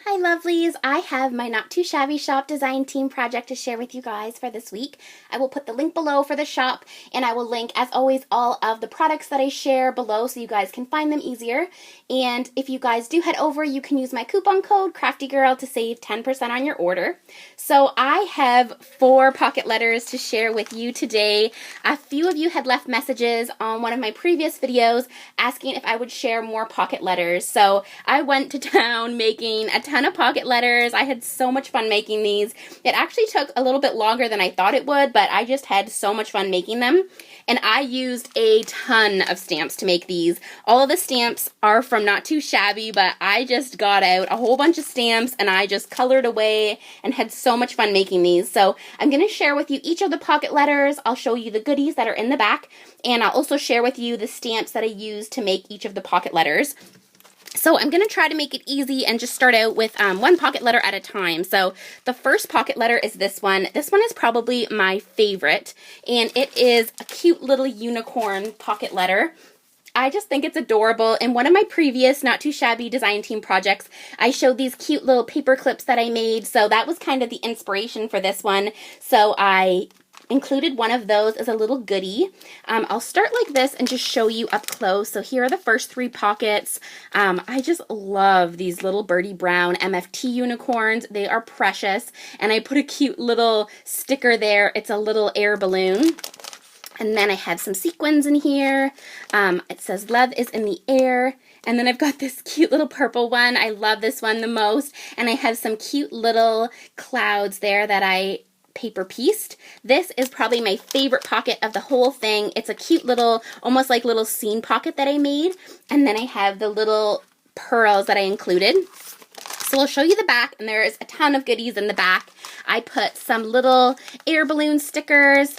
Hi lovelies, I have my Not Too Shabby shop design team project to share with you guys for this week. I will put the link below for the shop, and I will link, as always, all of the products that I share below so you guys can find them easier. And if you guys do head over, you can use my coupon code CraftyGirl to save 10% on your order. So I have 4 pocket letters to share with you today. A few of you had left messages on one of my previous videos asking if I would share more pocket letters. So I went to town making a ton of pocket letters. I had so much fun making these. It actually took a little bit longer than I thought it would, but I just had so much fun making them. And I used a ton of stamps to make these. All of the stamps are from Not Too Shabby, but I just got out a whole bunch of stamps and I just colored away and had so much fun making these. So I'm going to share with you each of the pocket letters. I'll show you the goodies that are in the back, and I'll also share with you the stamps that I used to make each of the pocket letters. So I'm going to try to make it easy and just start out with one pocket letter at a time. So the first pocket letter is this one. This one is probably my favorite, and it is a cute little unicorn pocket letter. I just think it's adorable. In one of my previous Not Too Shabby design team projects, I showed these cute little paper clips that I made, so that was kind of the inspiration for this one. So I included one of those as a little goodie. I'll start like this and just show you up close. So here are the first 3 pockets. I just love these little Birdie Brown MFT unicorns. They are precious. And I put a cute little sticker there. It's a little air balloon. And then I have some sequins in here. It says love is in the air. And then I've got this cute little purple one. I love this one the most. And I have some cute little clouds there that I paper pieced. This is probably my favorite pocket of the whole thing. It's a cute little, almost like little scene pocket that I made. And then I have the little pearls that I included. So I'll show you the back, and there is a ton of goodies in the back. I put some little air balloon stickers.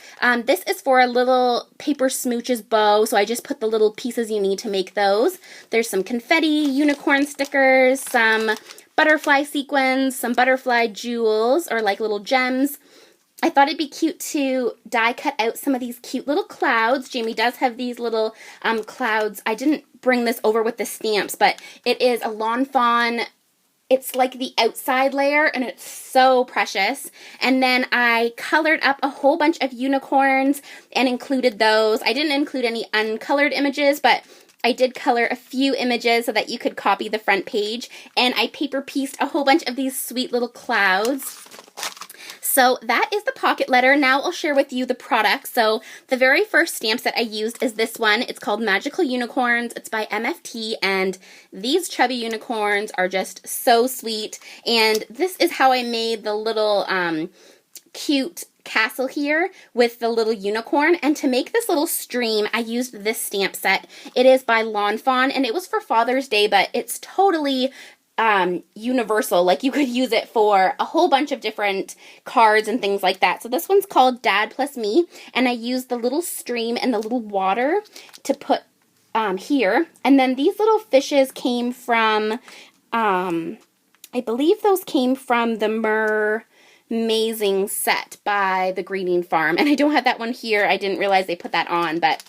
This is for a little paper smooches bow, so I just put the little pieces you need to make those. There's some confetti unicorn stickers, some butterfly sequins, some butterfly jewels, or like little gems. I thought it'd be cute to die cut out some of these cute little clouds. Jamie does have these little clouds. I didn't bring this over with the stamps, but it is a lawn fawn. It's like the outside layer, and it's so precious. And then I colored up a whole bunch of unicorns and included those. I didn't include any uncolored images, but I did color a few images so that you could copy the front page. And I paper pieced a whole bunch of these sweet little clouds. So that is the pocket letter. Now I'll share with you the product. So the very first stamps that I used is this one. It's called Magical Unicorns. It's by MFT, and these chubby unicorns are just so sweet. And this is how I made the little cute castle here with the little unicorn. And to make this little stream, I used this stamp set. It is by Lawn Fawn, and it was for Father's Day, but it's totally universal. Like, you could use it for a whole bunch of different cards and things like that. So this one's called Dad Plus Me, and I used the little stream and the little water to put here. And then these little fishes came from I believe those came from the Amazing set by the Greeting Farm, and I don't have that one here. I didn't realize they put that on, but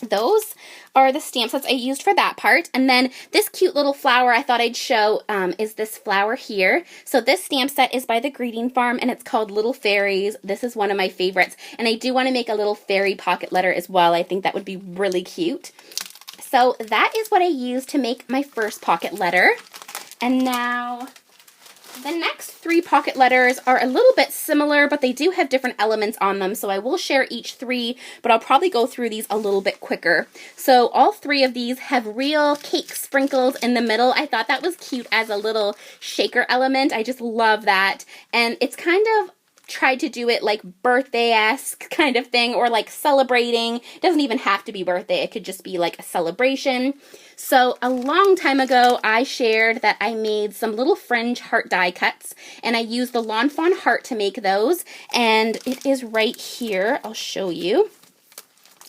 those are the stamp sets I used for that part. And then this cute little flower I thought I'd show is this flower here. So this stamp set is by the Greeting Farm, and it's called Little Fairies. This is one of my favorites, and I do want to make a little fairy pocket letter as well. I think that would be really cute. So that is what I used to make my first pocket letter. And now the next 3 pocket letters are a little bit similar, but they do have different elements on them, so I will share each 3, but I'll probably go through these a little bit quicker. So all 3 of these have real cake sprinkles in the middle. I thought that was cute as a little shaker element. I just love that. And it's kind of tried to do it like birthday-esque kind of thing, or like celebrating. It doesn't even have to be birthday. It could just be like a celebration. So a long time ago, I shared that I made some little fringe heart die cuts, and I used the Lawn Fawn heart to make those, and it is right here. I'll show you.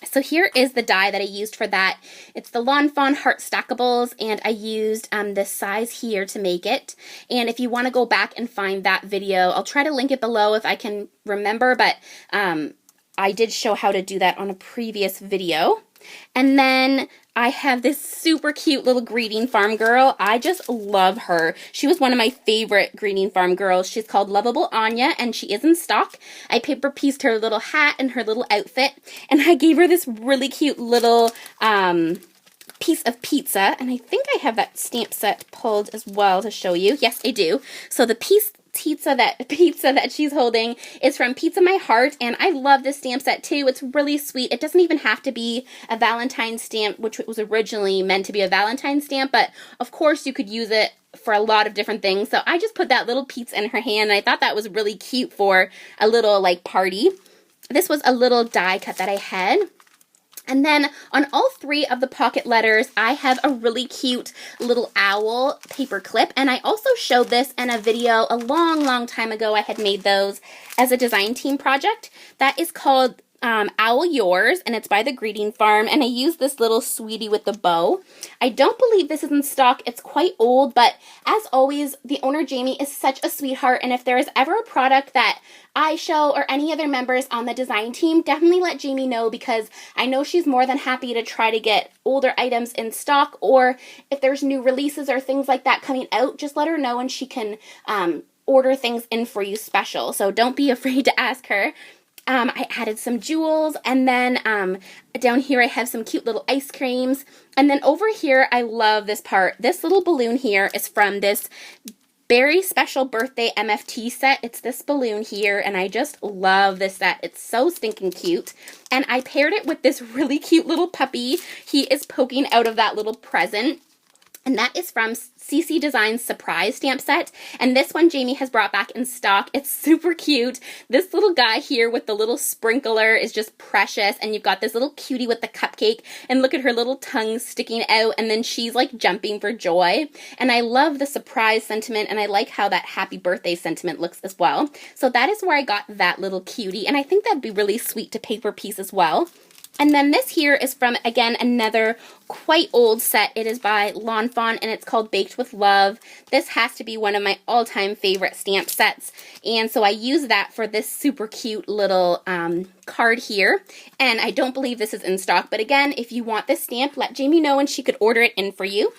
So here is the die that I used for that. It's the Lawn Fawn Heart Stackables, and I used this size here to make it. And if you want to go back and find that video, I'll try to link it below if I can remember, but I did show how to do that on a previous video. And then I have this super cute little greeting farm girl. I just love her. She was one of my favorite greeting farm girls. She's called Lovable Anya, and she is in stock. I paper pieced her little hat and her little outfit, and I gave her this really cute little piece of pizza, and I think I have that stamp set pulled as well to show you. Yes, I do. So the pizza that she's holding is from Pizza My Heart, and I love this stamp set too. It's really sweet. It doesn't even have to be a Valentine's stamp, which was originally meant to be a Valentine's stamp, but of course you could use it for a lot of different things. So I just put that little pizza in her hand, and I thought that was really cute for a little like party. This was a little die cut that I had. And then on all three of the pocket letters, I have a really cute little owl paper clip. And I also showed this in a video a long time ago. I had made those as a design team project. That is called Owl Yours, and it's by the Greeting Farm, and I used this little sweetie with the bow. I don't believe this is in stock. It's quite old, but as always, the owner Jamie is such a sweetheart, and if there is ever a product that I show or any other members on the design team, definitely let Jamie know, because I know she's more than happy to try to get older items in stock, or if there's new releases or things like that coming out, just let her know and she can order things in for you special. So don't be afraid to ask her. I added some jewels, and then down here I have some cute little ice creams. And then over here, I love this part. This little balloon here is from this Beary Special Birthday MFT set. It's this balloon here, and I just love this set. It's so stinking cute. And I paired it with this really cute little puppy. He is poking out of that little present. And that is from CC Designs Surprise stamp set. And this one Jamie has brought back in stock. It's super cute. This little guy here with the little sprinkler is just precious. And you've got this little cutie with the cupcake. And look at her little tongue sticking out. And then she's like jumping for joy. And I love the surprise sentiment. And I like how that happy birthday sentiment looks as well. So that is where I got that little cutie. And I think that'd be really sweet to paper piece as well. And then this here is from, again, another quite old set. It is by Lawn Fawn, and it's called Baked with Love. This has to be one of my all-time favorite stamp sets. And so I use that for this super cute little card here. And I don't believe this is in stock. But again, if you want this stamp, let Jamie know and she could order it in for you.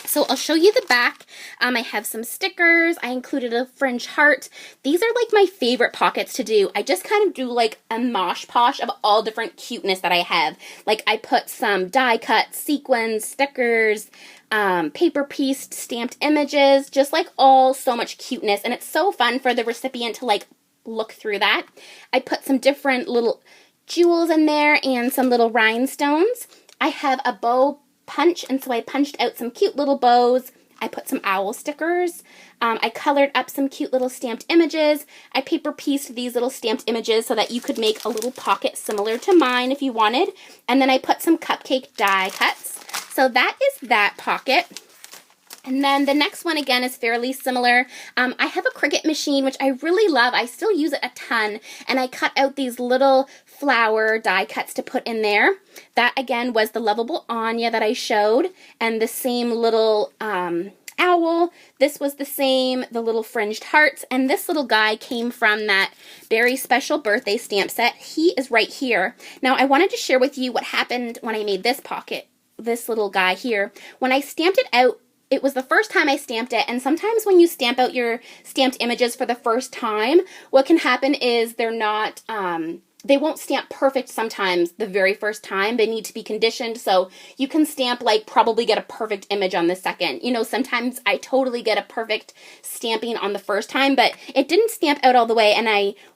So I'll show you the back. I have some stickers. I included a fringe heart. These are like my favorite pockets to do. I just kind of do like a mosh posh of all different cuteness that I have. Like I put some die cut sequins, stickers, paper pieced stamped images, just like all so much cuteness. And it's so fun for the recipient to like look through that. I put some different little jewels in there and some little rhinestones. I have a bow punch, and so I punched out some cute little bows. I put some owl stickers. I colored up some cute little stamped images. I paper pieced these little stamped images so that you could make a little pocket similar to mine if you wanted. And then I put some cupcake die cuts. So that is that pocket. And then the next one, again, is fairly similar. I have a Cricut machine, which I really love. I still use it a ton. And I cut out these little flower die cuts to put in there. That, again, was the Lovable Anya that I showed. And the same little owl. This was the same, the little fringed hearts. And this little guy came from that Beary Special Birthday stamp set. He is right here. Now, I wanted to share with you what happened when I made this pocket, this little guy here. When I stamped it out, it was the first time I stamped it, and sometimes when you stamp out your stamped images for the first time, what can happen is they're not, they won't stamp perfect sometimes the very first time. They need to be conditioned, so you can stamp, like, probably get a perfect image on the second. You know, sometimes I totally get a perfect stamping on the first time, but it didn't stamp out all the way, and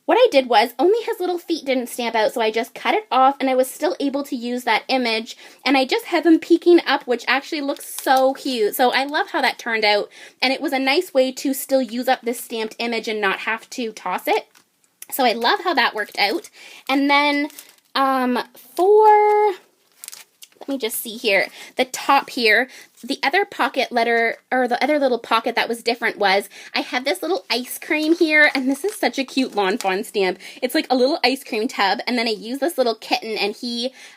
what I did was, only his little feet didn't stamp out, so I just cut it off, and I was still able to use that image, and I just have him peeking up, which actually looks so cute. So I love how that turned out, and it was a nice way to still use up this stamped image and not have to toss it. So I love how that worked out. And then let me just see here, the top here, the other pocket letter, or the other little pocket that was different was, I have this little ice cream here, and this is such a cute Lawn Fawn stamp. It's like a little ice cream tub, and then I used this little kitten, and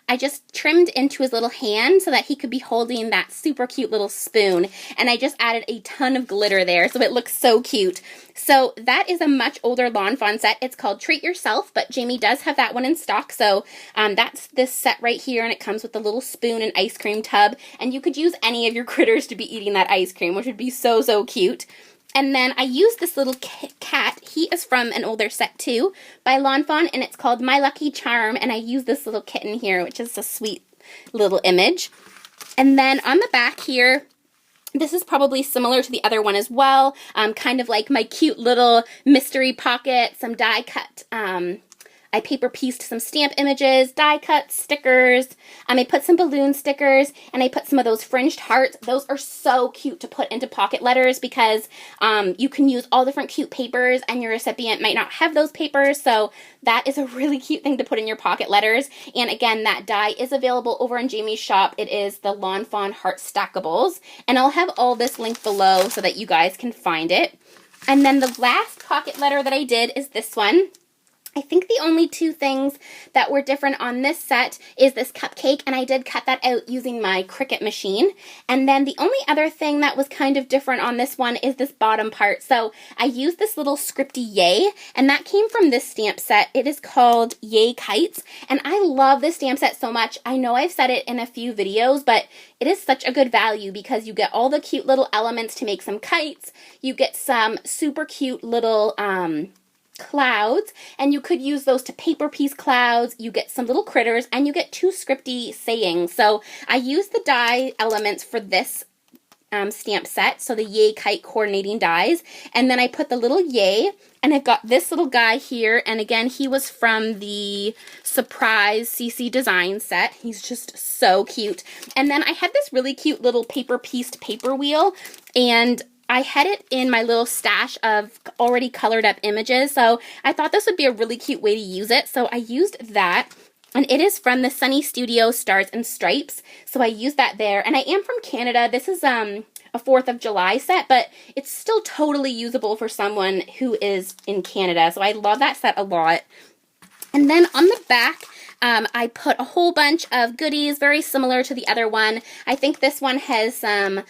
I just trimmed into his little hand so that he could be holding that super cute little spoon, and I just added a ton of glitter there, so it looks so cute. So that is a much older Lawn Fawn set. It's called Treat Yourself, but Jamie does have that one in stock, so that's this set right here, and it comes with the little spoon and ice cream tub, and you could use any of your critters to be eating that ice cream, which would be so, so cute. And then I used this little cat. He is from an older set too by Lawn Fawn, and it's called My Lucky Charm, and I used this little kitten here, which is a sweet little image. And then on the back here, this is probably similar to the other one as well, kind of like my cute little mystery pocket, some die cut. I paper pieced some stamp images, die cut stickers, I put some balloon stickers, and I put some of those fringed hearts. Those are so cute to put into pocket letters because you can use all different cute papers, and your recipient might not have those papers, so that is a really cute thing to put in your pocket letters. And again, that die is available over in Jamie's shop. It is the Lawn Fawn Heart Stackables, and I'll have all this linked below so that you guys can find it. And then the last pocket letter that I did is this one. I think the only two things that were different on this set is this cupcake, and I did cut that out using my Cricut machine. And then the only other thing that was kind of different on this one is this bottom part. So I used this little scripty yay, and that came from this stamp set. It is called Yay Kites, and I love this stamp set so much. I know I've said it in a few videos, but it is such a good value because you get all the cute little elements to make some kites. You get some super cute little clouds, and you could use those to paper piece clouds. You get some little critters, and you get two scripty sayings. So I used the die elements for this stamp set, so the Yay Kite coordinating dies, and then I put the little yay, and I've got this little guy here, and again, he was from the Surprise CC Design set. He's just so cute. And then I had this really cute little paper pieced paper wheel, and I had it in my little stash of already colored up images, so I thought this would be a really cute way to use it, so I used that. And it is from the Sunny Studio Stars and Stripes, so I used that there. And I am from Canada. This is a 4th of July set, but it's still totally usable for someone who is in Canada, so I love that set a lot. And then on the back, I put a whole bunch of goodies, very similar to the other one. I think this one has some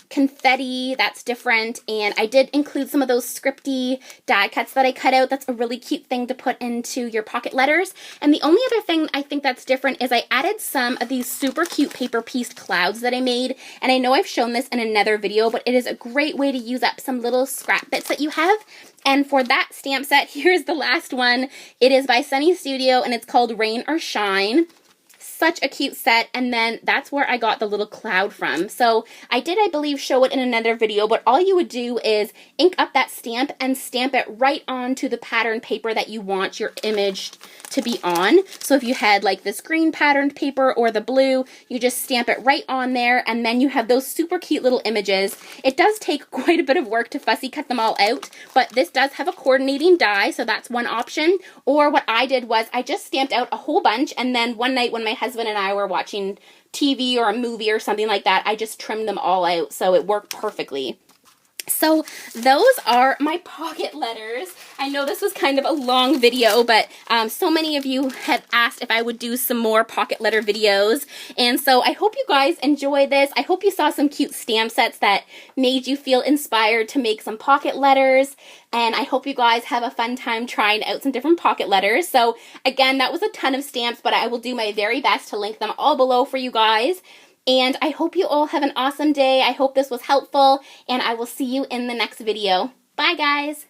confetti that's different, and I did include some of those scripty die cuts that I cut out. That's a really cute thing to put into your pocket letters. And the only other thing I think that's different is I added some of these super cute paper pieced clouds that I made, and I know I've shown this in another video, but it is a great way to use up some little scrap bits that you have. And for that stamp set, here's the last one. It is by Sunny Studio, and it's called Rain or Shine. Such a cute set, and then that's where I got the little cloud from. So I did, I believe, show it in another video, but all you would do is ink up that stamp and stamp it right onto the pattern paper that you want your image to be on. So if you had like this green patterned paper or the blue, you just stamp it right on there, and then you have those super cute little images. It does take quite a bit of work to fussy cut them all out, but this does have a coordinating die, so that's one option. Or what I did was I just stamped out a whole bunch, and then one night when my husband and I were watching TV or a movie or something like that, I just trimmed them all out, so it worked perfectly. So those are my pocket letters. I know this was kind of a long video, but so many of you had asked if I would do some more pocket letter videos. And so I hope you guys enjoy this. I hope you saw some cute stamp sets that made you feel inspired to make some pocket letters. And I hope you guys have a fun time trying out some different pocket letters. So again, that was a ton of stamps, but I will do my very best to link them all below for you guys. And I hope you all have an awesome day. I hope this was helpful, and I will see you in the next video. Bye, guys!